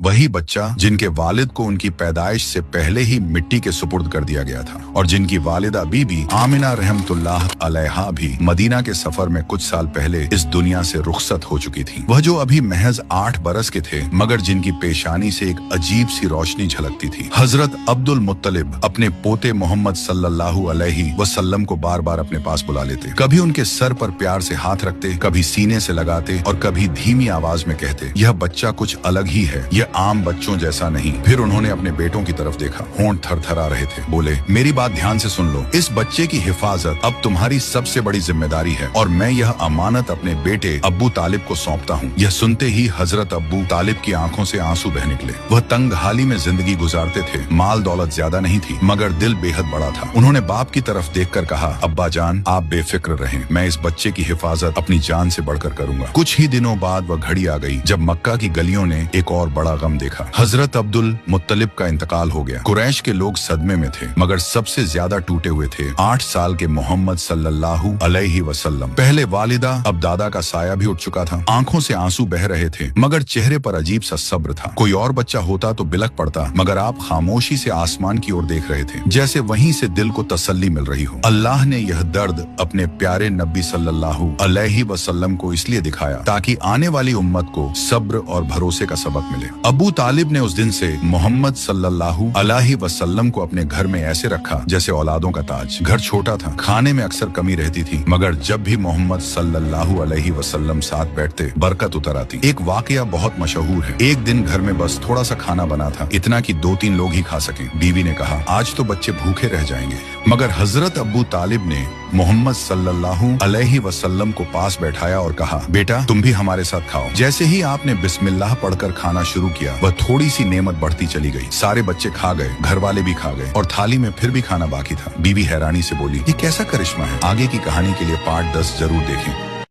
वही बच्चा जिनके वालिद को उनकी पैदाइश से पहले ही मिट्टी के सुपुर्द कर दिया गया था और जिनकी वालिदा बीबी आमिना रहमतुल्लाह अलैहा भी मदीना के सफर में कुछ साल पहले इस दुनिया से रुखसत हो चुकी थी। वह जो अभी महज 8 बरस के थे मगर जिनकी पेशानी से एक अजीब सी रोशनी झलकती थी। हजरत अब्दुल मुत्तलिब अपने पोते मोहम्मद सल्लल्लाहु अलैहि वसल्लम को बार बार अपने पास बुला लेते। कभी उनके सर पर प्यार से हाथ रखते, कभी सीने से लगाते और कभी धीमी आवाज में कहते, यह बच्चा कुछ अलग ही है, यह आम बच्चों जैसा नहीं। फिर उन्होंने अपने बेटों की तरफ देखा, होंठ थरथरा रहे थे। बोले, मेरी बात ध्यान से सुन लो, इस बच्चे की हिफाजत अब तुम्हारी सबसे बड़ी जिम्मेदारी है और मैं यह अमानत अपने बेटे अब्बू तालिब को सौंपता हूँ। यह सुनते ही हजरत अब्बू तालिब की आंखों से आंसू बह निकले। वह तंग हाली में जिंदगी गुजारते थे, माल दौलत ज्यादा नहीं थी मगर दिल बेहद बड़ा था। उन्होंने बाप की तरफ देखकर कहा, अब्बा जान आप बेफिक्र रहें, मैं इस बच्चे की हिफाजत अपनी जान से बढ़कर करूंगा। कुछ ही दिनों बाद वह घड़ी आ गई जब मक्का की गलियों ने एक और बड़ा गम देखा। हजरत अब्दुल मुत्तलिब का इंतकाल हो गया। कुरैश के लोग सदमे में थे मगर सबसे ज्यादा टूटे हुए थे 8 साल के मोहम्मद सल्लल्लाहु अलैहि वसल्लम। पहले वालिदा अब दादा का साया भी उठ चुका था। आंखों से आंसू बह रहे थे मगर चेहरे पर अजीब सा सब्र था। कोई और बच्चा होता तो बिलख पड़ता मगर आप खामोशी से आसमान की ओर देख रहे थे जैसे वहीं से दिल को तसल्ली मिल रही हो। अल्लाह ने यह दर्द अपने प्यारे नबी सल्लल्लाहु अलैहि वसल्लम को इसलिए दिखाया ताकि आने वाली उम्मत को सब्र और भरोसे का सबक मिले। अबू तालिब ने उस दिन से मोहम्मद सल्लल्लाहु अलैहि वसल्लम को अपने घर में ऐसे रखा जैसे औलादों का ताज। घर छोटा था, खाने में अक्सर कमी रहती थी मगर जब भी मोहम्मद सल्लल्लाहु अलैहि वसल्लम साथ बैठते बरकत उतर आती। एक वाकया बहुत मशहूर है। एक दिन घर में बस थोड़ा सा खाना बना था, इतना कि 2-3 लोग ही खा सके। बीवी ने कहा, आज तो बच्चे भूखे रह जाएंगे। मगर हजरत अब्बू तालिब ने मोहम्मद सल्लल्लाहु अलैहि वसल्लम को पास बैठाया और कहा, बेटा तुम भी हमारे साथ खाओ। जैसे ही आपने बिस्मिल्लाह पढ़कर खाना शुरू किया वह थोड़ी सी नेमत बढ़ती चली गई। सारे बच्चे खा गए, घर वाले भी खा गए और थाली में फिर भी खाना बाकी था। बीवी हैरानी से बोली, ये कैसा करिश्मा है? आगे की कहानी के लिए पार्ट 10 जरूर देखें।